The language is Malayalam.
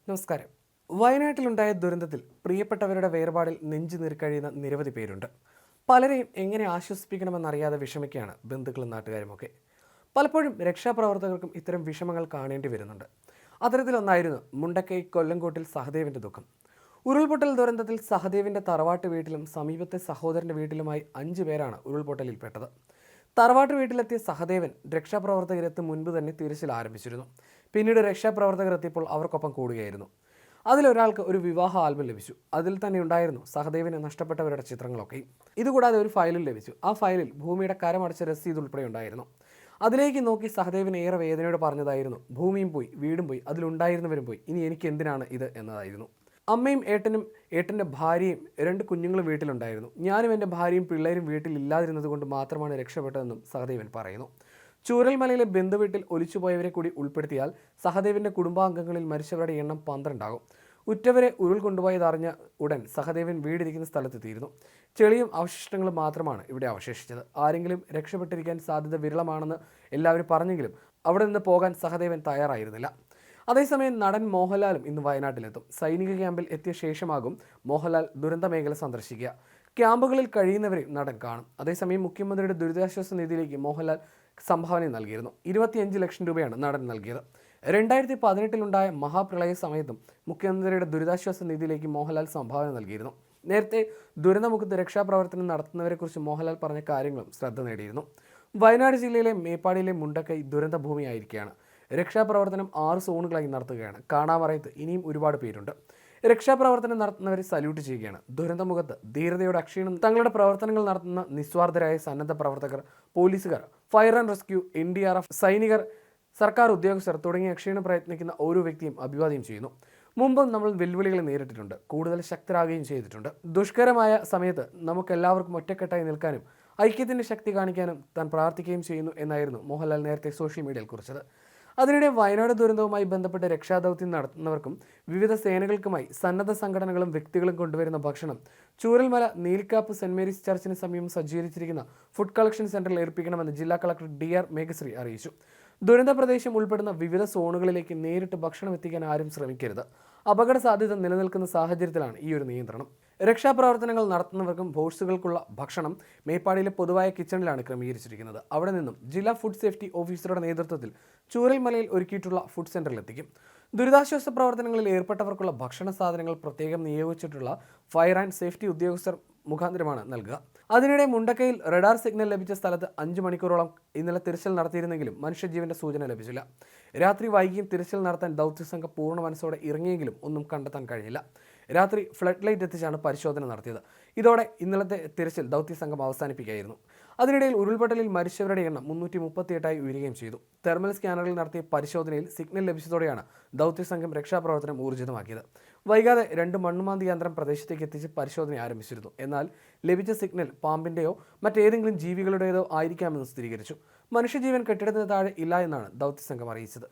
നമസ്കാരം. വയനാട്ടിലുണ്ടായ ദുരന്തത്തിൽ പ്രിയപ്പെട്ടവരുടെ വേർപാടിൽ നെഞ്ചു നീറിക്കഴിയുന്ന നിരവധി പേരുണ്ട്. പലരെയും എങ്ങനെ ആശ്വസിപ്പിക്കണമെന്നറിയാതെ വിഷമിക്കുകയാണ് ബന്ധുക്കളും നാട്ടുകാരുമൊക്കെ. പലപ്പോഴും രക്ഷാപ്രവർത്തകർക്കും ഇത്തരം വിഷമങ്ങൾ കാണേണ്ടി വരുന്നുണ്ട്. അത്തരത്തിലൊന്നായിരുന്നു മുണ്ടക്കൈ കൊല്ലങ്കോട്ടിൽ സഹദേവിൻ്റെ ദുഃഖം. ഉരുൾപൊട്ടൽ ദുരന്തത്തിൽ സഹദേവിൻ്റെ തറവാട്ട് വീട്ടിലും സമീപത്തെ സഹോദരൻ്റെ വീട്ടിലുമായി 5 പേരാണ് ഉരുൾപൊട്ടലിൽപ്പെട്ടത്. തറവാട്ട് വീട്ടിലെത്തിയ സഹദേവൻ രക്ഷാപ്രവർത്തകരെത്തും മുൻപ് തന്നെ തിരച്ചിൽ ആരംഭിച്ചിരുന്നു. പിന്നീട് രക്ഷാപ്രവർത്തകർ എത്തിയപ്പോൾ അവർക്കൊപ്പം കൂടുകയായിരുന്നു. അതിലൊരാൾക്ക് ഒരു വിവാഹ ആൽബം ലഭിച്ചു. അതിൽ തന്നെ ഉണ്ടായിരുന്നു സഹദേവിന് നഷ്ടപ്പെട്ടവരുടെ ചിത്രങ്ങളൊക്കെയും. ഇതുകൂടാതെ ഒരു ഫയലും ലഭിച്ചു. ആ ഫയലിൽ ഭൂമിയുടെ കരമടച്ച രസീത് ഉൾപ്പെടെ ഉണ്ടായിരുന്നു. അതിലേക്ക് നോക്കി സഹദേവിന് ഏറെ വേദനയോട് പറഞ്ഞതായിരുന്നു, ഭൂമിയും പോയി, വീടും പോയി, അതിലുണ്ടായിരുന്നവരും പോയി, ഇനി എനിക്ക് എന്തിനാണ് ഇത് എന്നതായിരുന്നു. അമ്മയും ഏട്ടൻ്റെ ഭാര്യയും 2 കുഞ്ഞുങ്ങളും വീട്ടിലുണ്ടായിരുന്നു. ഞാനും എൻ്റെ ഭാര്യയും പിള്ളേരും വീട്ടിൽ ഇല്ലാതിരുന്നത് കൊണ്ട് മാത്രമാണ് രക്ഷപ്പെട്ടതെന്നും സഹദേവൻ പറയുന്നു. ചൂരൽമലയിലെ ബന്ധുവീട്ടിൽ ഒലിച്ചുപോയവരെ കൂടി ഉൾപ്പെടുത്തിയാൽ സഹദേവിൻ്റെ കുടുംബാംഗങ്ങളിൽ മരിച്ചവരുടെ എണ്ണം 12 ആകും. ഉറ്റവരെ ഉരുൾ കൊണ്ടുപോയതറിഞ്ഞ ഉടൻ സഹദേവൻ വീടിരിക്കുന്ന സ്ഥലത്തെത്തിയിരുന്നു. ചെളിയും അവശിഷ്ടങ്ങളും മാത്രമാണ് ഇവിടെ അവശേഷിച്ചത്. ആരെങ്കിലും രക്ഷപ്പെട്ടിരിക്കാൻ സാധ്യത വിരളമാണെന്ന് എല്ലാവരും പറഞ്ഞെങ്കിലും അവിടെ നിന്ന് പോകാൻ സഹദേവൻ തയ്യാറായിരുന്നില്ല. അതേസമയം നടൻ മോഹൻലാലും ഇന്ന് വയനാട്ടിലെത്തും. സൈനിക ക്യാമ്പിൽ എത്തിയ ശേഷമാകും മോഹൻലാൽ ദുരന്ത മേഖല സന്ദർശിക്കുക. ക്യാമ്പുകളിൽ കഴിയുന്നവരെ നടൻ കാണും. അതേസമയം മുഖ്യമന്ത്രിയുടെ ദുരിതാശ്വാസ നിധിയിലേക്ക് മോഹൻലാൽ സംഭാവന നൽകിയിരുന്നു. 25 ലക്ഷം രൂപയാണ് നടൻ നൽകിയത്. 2018-ലുണ്ടായ മഹാപ്രളയ സമയത്തും മുഖ്യമന്ത്രിയുടെ ദുരിതാശ്വാസ നിധിയിലേക്ക് മോഹൻലാൽ സംഭാവന നൽകിയിരുന്നു. നേരത്തെ ദുരന്തമുഖത്ത് രക്ഷാപ്രവർത്തനം നടത്തുന്നവരെക്കുറിച്ച് മോഹൻലാൽ പറഞ്ഞ കാര്യങ്ങളും ശ്രദ്ധ നേടിയിരുന്നു. വയനാട് ജില്ലയിലെ മേപ്പാടിയിലെ മുണ്ടക്കൈ ദുരന്ത ഭൂമിയായിരിക്കുകയാണ്. രക്ഷാപ്രവർത്തനം 6 സോണുകളായി നടത്തുകയാണ്. കാണാമറയത്ത് ഇനിയും ഒരുപാട് പേരുണ്ട്. രക്ഷാപ്രവർത്തനം നടത്തുന്നവരെ സല്യൂട്ട് ചെയ്യുകയാണ്. ദുരന്തമുഖത്ത് ധീരതയോടെ അക്ഷീണം തങ്ങളുടെ പ്രവർത്തനങ്ങൾ നടത്തുന്ന നിസ്വാർത്ഥരായ സന്നദ്ധ പ്രവർത്തകർ, പോലീസുകാർ, ഫയർ ആൻഡ് റെസ്ക്യൂ, NDRF, സൈനികർ, സർക്കാർ ഉദ്യോഗസ്ഥർ തുടങ്ങി അക്ഷീണം പ്രയത്നിക്കുന്ന ഓരോ വ്യക്തിയും അഭിവാദ്യം ചെയ്യുന്നു. മുമ്പും നമ്മൾ വെല്ലുവിളികളെ നേരിട്ടിട്ടുണ്ട്, കൂടുതൽ ശക്തരാകുകയും ചെയ്തിട്ടുണ്ട്. ദുഷ്കരമായ സമയത്ത് നമുക്കെല്ലാവർക്കും ഒറ്റക്കെട്ടായി നിൽക്കാനും ഐക്യത്തിൻ്റെ ശക്തി കാണിക്കാനും താൻ പ്രാർത്ഥിക്കുകയും ചെയ്യുന്നു എന്നായിരുന്നു മോഹൻലാൽ നേരത്തെ സോഷ്യൽ മീഡിയയിൽ കുറിച്ചത്. അതിനിടെ വയനാട് ദുരന്തവുമായി ബന്ധപ്പെട്ട് രക്ഷാദൗത്യം നടത്തുന്നവർക്കും വിവിധ സേനകൾക്കുമായി സന്നദ്ധ സംഘടനകളും വ്യക്തികളും കൊണ്ടുവരുന്ന ഭക്ഷണം ചൂരൽമല നീൽക്കാപ്പ് സെന്റ് മേരീസ് ചർച്ചിന് സമീപം സജ്ജീകരിച്ചിരിക്കുന്ന ഫുഡ് കളക്ഷൻ സെന്ററിൽ ഏൽപ്പിക്കണമെന്ന് ജില്ലാ കളക്ടർ DR മേഘശ്രീ അറിയിച്ചു. ദുരന്ത പ്രദേശം ഉൾപ്പെടുന്ന വിവിധ സോണുകളിലേക്ക് നേരിട്ട് ഭക്ഷണം എത്തിക്കാൻ ആരും ശ്രമിക്കരുത്. അപകട സാധ്യത നിലനിൽക്കുന്ന സാഹചര്യത്തിലാണ് ഈ ഒരു നിയന്ത്രണം. രക്ഷാപ്രവർത്തനങ്ങൾ നടത്തുന്നവർക്കും ബോട്ട്സുകൾക്കുള്ള ഭക്ഷണം മേപ്പാടിയിലെ പൊതുവായ കിച്ചണിലാണ് ക്രമീകരിച്ചിരിക്കുന്നത്. അവിടെ നിന്നും ജില്ലാ ഫുഡ് സേഫ്റ്റി ഓഫീസറുടെ നേതൃത്വത്തിൽ ചൂരൽമലയിൽ ഒരുക്കിയിട്ടുള്ള ഫുഡ് സെന്ററിലെത്തിക്കും. ദുരിതാശ്വാസ പ്രവർത്തനങ്ങളിൽ ഏർപ്പെട്ടവർക്കുള്ള ഭക്ഷണ സാധനങ്ങൾ പ്രത്യേകം നിയോഗിച്ചിട്ടുള്ള ഫയർ ആൻഡ് സേഫ്റ്റി ഉദ്യോഗസ്ഥർ മുഖാന്തരമാണ് നൽകുക. അതിനിടെ മുണ്ടക്കയിൽ റഡാർ സിഗ്നൽ ലഭിച്ച സ്ഥലത്ത് 5 മണിക്കൂറോളം ഇന്നലെ തിരച്ചിൽ നടത്തിയിരുന്നെങ്കിലും മനുഷ്യജീവന്റെ സൂചന ലഭിച്ചില്ല. രാത്രി വൈകിയും തിരച്ചിൽ നടത്താൻ ദൗത്യസംഘം പൂർണ്ണ മനസ്സോടെ ഇറങ്ങിയെങ്കിലും ഒന്നും കണ്ടെത്താൻ കഴിഞ്ഞില്ല. രാത്രി ഫ്ലഡ് ലൈറ്റ് എത്തിച്ചാണ് പരിശോധന നടത്തിയത്. ഇതോടെ ഇന്നലത്തെ തിരച്ചിൽ ദൗത്യസംഘം അവസാനിപ്പിക്കുകയായിരുന്നു. അതിനിടയിൽ ഉരുൾപൊട്ടലിൽ മരിച്ചവരുടെ എണ്ണം 338 ഉയരുകയും ചെയ്തു. തെർമൽ സ്കാനറിൽ നടത്തിയ പരിശോധനയിൽ സിഗ്നൽ ലഭിച്ചതോടെയാണ് ദൗത്യസംഘം രക്ഷാപ്രവർത്തനം ഊർജിതമാക്കിയത്. വൈകാതെ 2 മണ്ണുമാന്തി യന്ത്രം പ്രദേശത്തേക്ക് എത്തിച്ച് പരിശോധന ആരംഭിച്ചിരുന്നു. എന്നാൽ ലഭിച്ച സിഗ്നൽ പാമ്പിൻ്റെയോ മറ്റേതെങ്കിലും ജീവികളുടേതോ ആയിരിക്കാമെന്ന് സ്ഥിരീകരിച്ചു. മനുഷ്യജീവൻ കെട്ടിടത്തിന് താഴെ ഇല്ല എന്നാണ് ദൗത്യസംഘം അറിയിച്ചത്.